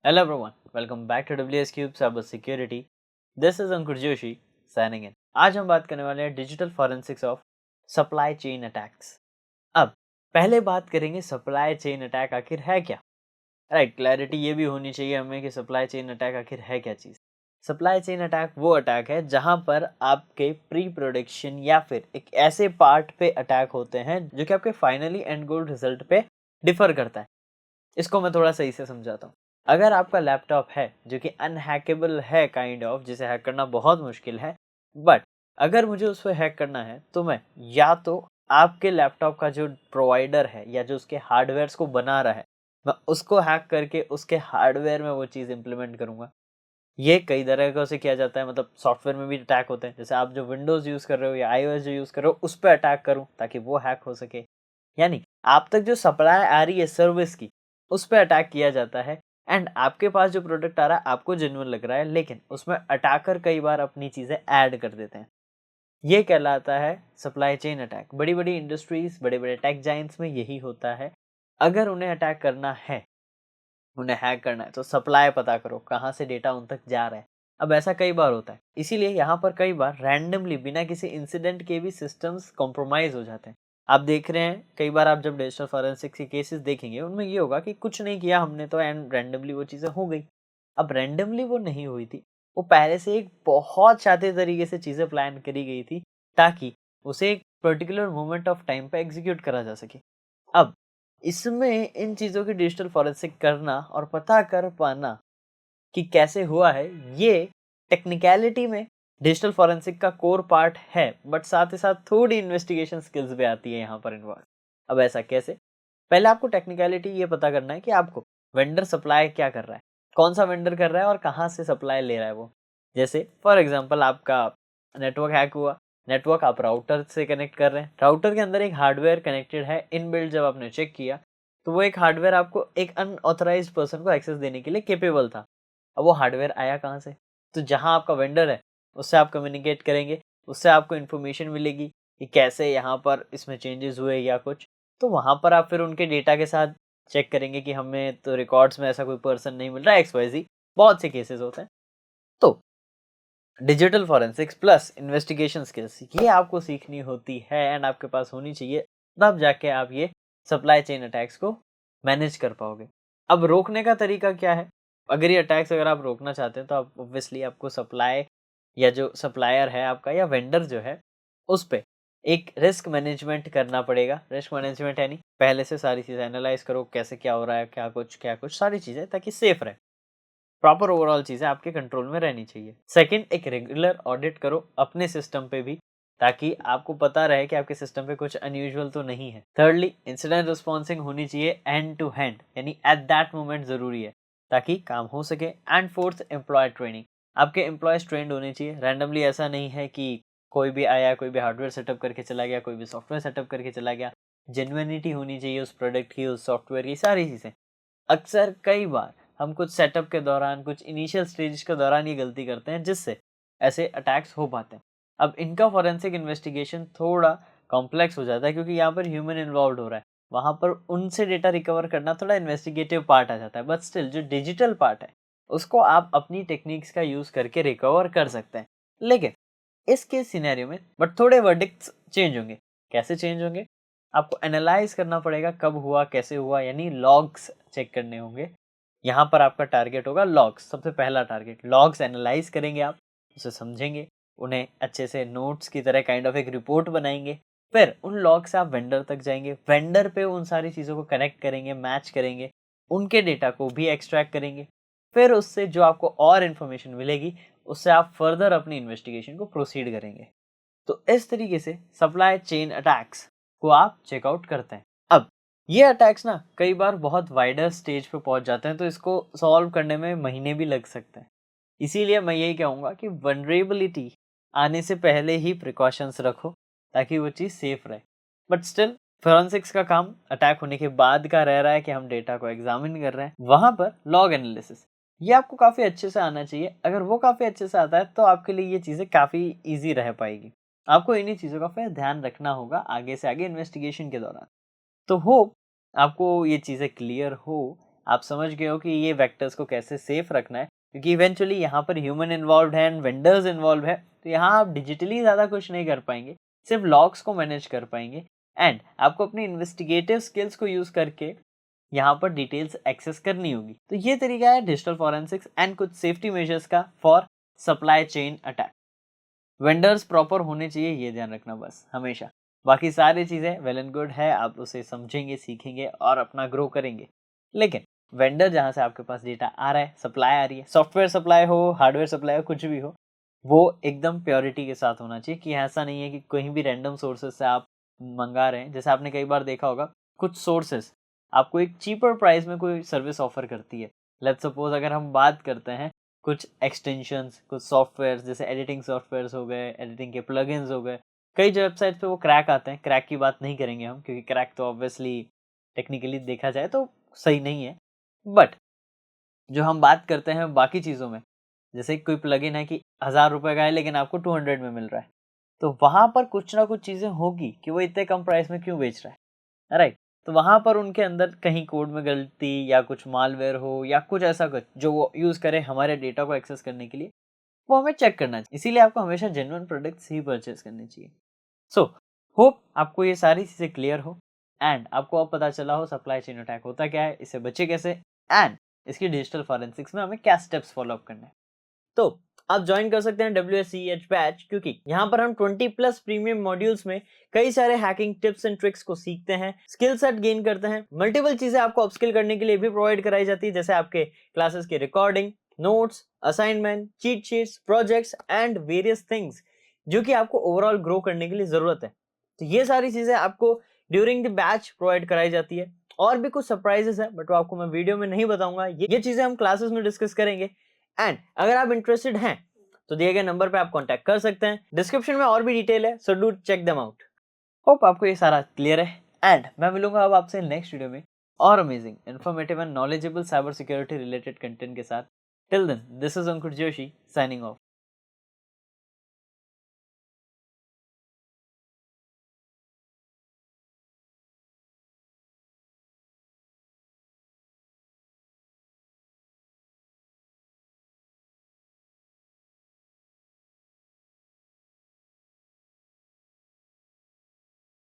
Hello everyone, welcome back to WS Cube Cyber Security. This is Ankur Joshi signing in. आज हम बात करने वाले हैं digital forensics of supply chain attacks. अब पहले बात करेंगे सप्लाई चेन अटैक आखिर है क्या। राइट, क्लैरिटी ये भी होनी चाहिए हमें कि सप्लाई चेन अटैक आखिर है क्या चीज़। सप्लाई चेन अटैक वो अटैक है जहां पर आपके प्री प्रोडक्शन या फिर एक ऐसे पार्ट पे अटैक होते हैं जो कि आपके फाइनली एंड गोल रिजल्ट पे डिफर करता है। इसको मैं थोड़ा सही से समझाता हूँ। अगर आपका लैपटॉप है जो कि अनहैकेबल है काइंड ऑफ, जिसे हैक करना बहुत मुश्किल है, बट अगर मुझे उस पर हैक करना है तो मैं या तो आपके लैपटॉप का जो प्रोवाइडर है या जो उसके हार्डवेयर्स को बना रहा है, मैं उसको हैक करके उसके हार्डवेयर में वो चीज़ इम्प्लीमेंट करूँगा। ये कई तरीकों से किया जाता है, मतलब सॉफ्टवेयर में भी अटैक होते हैं। जैसे आप जो विंडोज़ यूज़ कर रहे हो या iOS जो यूज़ कर रहे हो उस पे अटैक करूँ ताकि वो हैक हो सके। यानी आप तक जो सप्लाई आ रही है सर्विस की, उस पे अटैक किया जाता है एंड आपके पास जो प्रोडक्ट आ रहा है आपको जेन्युइन लग रहा है, लेकिन उसमें अटैकर कई बार अपनी चीज़ें ऐड कर देते हैं। ये कहलाता है सप्लाई चेन अटैक। बड़ी-बड़ी इंडस्ट्रीज़, बड़े-बड़े टेक जायंट्स में यही होता है। अगर उन्हें अटैक करना है, उन्हें हैक करना है तो सप्लाई पता करो, कहाँ से डेटा उन तक जा रहा है। अब ऐसा कई बार होता है, इसीलिए यहाँ पर कई बार रैंडमली बिना किसी इंसिडेंट के भी सिस्टम्स कॉम्प्रोमाइज़ हो जाते हैं। आप देख रहे हैं कई बार आप जब डिजिटल फॉरेंसिक्स के केसेस देखेंगे उनमें ये होगा कि कुछ नहीं किया हमने तो एंड रैंडमली वो चीज़ें हो गई। अब रैंडमली वो नहीं हुई थी, वो पहले से एक बहुत शातिर तरीके से चीज़ें प्लान करी गई थी ताकि उसे एक पर्टिकुलर मोमेंट ऑफ टाइम पे एग्जीक्यूट करा जा सके। अब इसमें इन चीज़ों की डिजिटल फॉरेंसिक करना और पता कर पाना कि कैसे हुआ है, ये टेक्निकैलिटी में डिजिटल फॉरेंसिक का कोर पार्ट है, बट साथ ही साथ थोड़ी इन्वेस्टिगेशन स्किल्स भी आती है यहाँ पर इन्वॉल्व। अब ऐसा कैसे? पहले आपको टेक्निकैलिटी ये पता करना है कि आपको वेंडर सप्लाई क्या कर रहा है, कौन-सा वेंडर कर रहा है और कहाँ से सप्लाई ले रहा है वो। जैसे फॉर एग्ज़ाम्पल आपका नेटवर्क हैक हुआ, नेटवर्क आप राउटर से कनेक्ट कर रहे हैं, राउटर के अंदर एक हार्डवेयर कनेक्टेड है इनबिल्ट, जब आपने चेक किया, तो वो एक हार्डवेयर आपको एक अनऑथराइज्ड पर्सन को एक्सेस देने के लिए कैपेबल था। अब वो हार्डवेयर आया कहाँ से? तो जहाँ आपका वेंडर है, उससे आप कम्युनिकेट करेंगे, उससे आपको इन्फॉर्मेशन मिलेगी कि कैसे यहाँ पर इसमें चेंजेस हुए या कुछ। तो वहाँ पर आप फिर उनके डेटा के साथ चेक करेंगे कि हमें तो रिकॉर्ड्स में ऐसा कोई पर्सन नहीं मिल रहा है, XYZ, बहुत से केसेस होते हैं। तो digital forensics plus investigation skills ये आपको सीखनी होती है एंड आपके पास होनी चाहिए, तब जाके आप ये सप्लाई चेन अटैक्स को मैनेज कर पाओगे। अब रोकने का तरीका क्या है? अगर ये अटैक्स अगर आप रोकना चाहते हैं तो आप ऑब्वियसली आपको सप्लाई या जो सप्लायर है आपका या वेंडर जो है, उस पे एक रिस्क मैनेजमेंट करना पड़ेगा। रिस्क मैनेजमेंट यानी पहले से सारी चीज़ें एनालाइज़ करो, कैसे क्या हो रहा है, क्या कुछ सारी चीज़ें, ताकि सेफ रहे। प्रॉपर ओवरऑल चीज़ें आपके कंट्रोल में रहनी चाहिए। सेकंड, एक रेगुलर ऑडिट करो अपने सिस्टम पे भी, ताकि आपको पता रहे कि आपके सिस्टम पे कुछ अनयूजुअल तो नहीं है। थिर्डली, इंसिडेंट रिस्पॉन्सिंग होनी चाहिए एंड टू हैंड, यानी एट दैट मोमेंट ज़रूरी है ताकि काम हो सके। And fourth, employ training. आपके एम्प्लॉयज़ ट्रेंड होने चाहिए। रैंडमली ऐसा नहीं है कि कोई भी आया, कोई भी हार्डवेयर सेटअप करके चला गया, कोई भी सॉफ्टवेयर सेटअप करके चला गया। जेन्युइनिटी होनी चाहिए उस प्रोडक्ट की, उस सॉफ्टवेयर की, सारी चीज़ें। अक्सर कई बार हम कुछ सेटअप के दौरान, कुछ इनिशियल स्टेज के दौरान ये गलती करते हैं जिससे ऐसे अटैक्स हो पाते हैं। अब इनका फॉरेंसिक इन्वेस्टिगेशन थोड़ा कॉम्प्लेक्स हो जाता है क्योंकि यहाँ पर ह्यूमन इन्वॉल्व्ड हो रहा है। वहाँ पर उनसे डेटा रिकवर करना थोड़ा इन्वेस्टिगेटिव पार्ट आ जाता है, बट स्टिल जो डिजिटल पार्ट है उसको आप अपनी टेक्निक्स का यूज़ करके रिकवर कर सकते हैं। लेकिन इसके सिनेरियो में बट थोड़े वर्डिक्ट्स चेंज होंगे। कैसे चेंज होंगे? आपको एनालाइज़ करना पड़ेगा कब हुआ, कैसे हुआ, यानी लॉग्स चेक करने होंगे। यहाँ पर आपका टारगेट होगा लॉग्स, सबसे पहला टारगेट। लॉग्स एनालाइज़ करेंगे आप, उसे समझेंगे, उन्हें अच्छे से नोट्स की तरह काइंड ऑफ एक रिपोर्ट बनाएँगे। फिर उन लॉग से आप वेंडर तक जाएँगे, वेंडर पे उन सारी चीज़ों को कनेक्ट करेंगे, मैच करेंगे, उनके डेटा को भी एक्सट्रैक्ट करेंगे। फिर उससे जो आपको और इन्फॉर्मेशन मिलेगी, उससे आप फर्दर अपनी इन्वेस्टिगेशन को प्रोसीड करेंगे। तो इस तरीके से सप्लाई चेन अटैक्स को आप चेकआउट करते हैं। अब ये अटैक्स ना कई बार बहुत वाइडर स्टेज पे पहुंच जाते हैं, तो इसको सॉल्व करने में महीने भी लग सकते हैं। इसीलिए मैं यही कहूँगा कि वनरेबिलिटी आने से पहले ही प्रिकॉशंस रखो ताकि वो चीज़ सेफ रहे। बट स्टिल फोरेंसिक्स का काम अटैक होने के बाद का रह रहा है कि हम डेटा को एग्जामिन कर रहे हैं, वहाँ पर लॉग एनालिसिस ये आपको काफ़ी अच्छे से आना चाहिए। अगर वो काफ़ी अच्छे से आता है तो आपके लिए ये चीज़ें काफ़ी ईजी रह पाएगी। आपको इन्हीं चीज़ों का फिर ध्यान रखना होगा आगे से आगे इन्वेस्टिगेशन के दौरान। तो होप आपको ये चीज़ें क्लियर हो। आप समझ गए हो कि ये वेक्टर्स को कैसे सेफ रखना है, क्योंकि इवेंचुअली यहाँ पर ह्यूमन इन्वॉल्व है एंड वेंडर्स इन्वॉल्व है, तो यहाँ आप डिजिटली ज़्यादा कुछ नहीं कर पाएंगे, सिर्फ लॉग्स को मैनेज कर पाएंगे एंड आपको अपनी इन्वेस्टिगेटिव स्किल्स को यूज़ करके यहाँ पर डिटेल्स एक्सेस करनी होगी। तो ये तरीका है डिजिटल फॉरेंसिक्स एंड कुछ सेफ्टी मेजर्स का for supply chain attack. Vendors proper होने चाहिए, ये ध्यान रखना बस हमेशा। बाकी सारी चीज़ें वेल एंड गुड है, आप उसे समझेंगे, सीखेंगे और अपना ग्रो करेंगे। लेकिन वेंडर जहाँ से आपके पास डेटा आ रहा है, सप्लाई आ रही है, सॉफ्टवेयर सप्लाई हो, हार्डवेयर सप्लाई हो, कुछ भी हो, वो एकदम प्योरिटी के साथ होना चाहिए कि ऐसा नहीं है कि कहीं भी रैंडम सोर्सेज से आप मंगा रहे हैं। जैसे आपने कई बार देखा होगा, कुछ सोर्सेज आपको एक चीपर प्राइस में कोई सर्विस ऑफर करती है। लेट्स सपोज अगर हम बात करते हैं कुछ एक्सटेंशंस, कुछ सॉफ्टवेयर जैसे एडिटिंग सॉफ्टवेयर्स हो गए, एडिटिंग के प्लगइन्स हो गए, कई जो वेबसाइट पे वो क्रैक आते हैं। क्रैक की बात नहीं करेंगे हम, क्योंकि क्रैक तो ऑब्वियसली टेक्निकली देखा जाए तो सही नहीं है। बट जो हम बात करते हैं बाकी चीज़ों में, जैसे कोई प्लगइन है कि 1000 रुपये का है लेकिन आपको 200 में मिल रहा है, तो वहाँ पर कुछ ना कुछ चीज़ें होगी कि वो इतने कम प्राइस में क्यों बेच रहा है, राइट? तो वहाँ पर उनके अंदर कहीं कोड में गलती या कुछ मालवेयर हो या कुछ ऐसा कुछ जो वो यूज़ करे हमारे डेटा को एक्सेस करने के लिए, वो हमें चेक करना चाहिए। इसीलिए आपको हमेशा जेन्युइन प्रोडक्ट्स ही परचेज करने चाहिए। सो होप आपको ये सारी चीज़ें क्लियर हो एंड आपको अब पता चला हो सप्लाई चेन अटैक होता क्या है, इससे बचे कैसे एंड इसकी डिजिटल फॉरेंसिक्स में हमें क्या स्टेप्स फॉलो अप करने हैं। तो आप ज्वाइन कर सकते हैं WSCH बैच, क्योंकि यहाँ पर हम 20 प्लस प्रीमियम मॉड्यूल्स में कई सारे हैकिंग टिप्स एंड ट्रिक्स को सीखते हैं, स्किल सेट गेन करते हैं, मल्टीपल चीजें आपको अपस्किल करने के लिए भी प्रोवाइड कराई जाती है, जैसे आपके क्लासेस की recording, notes, assignment, cheat sheets, projects and various things जो कि आपको ओवरऑल ग्रो करने के लिए जरूरत है। तो ये सारी चीजें आपको ड्यूरिंग द बैच प्रोवाइड कराई जाती है। और भी कुछ सरप्राइजेस है बट वो आपको मैं वीडियो में नहीं बताऊंगा, ये चीजें हम क्लासेस में डिस्कस करेंगे। एंड अगर आप इंटरेस्टेड हैं तो दिए गए नंबर पे आप कांटेक्ट कर सकते हैं, डिस्क्रिप्शन में और भी डिटेल है, so do check them out. Hope आपको ये सारा क्लियर है एंड मैं मिलूंगा अब आपसे नेक्स्ट वीडियो में और amazing informative and knowledgeable cyber security related content के साथ। Till then, this is Ankur Joshi signing of.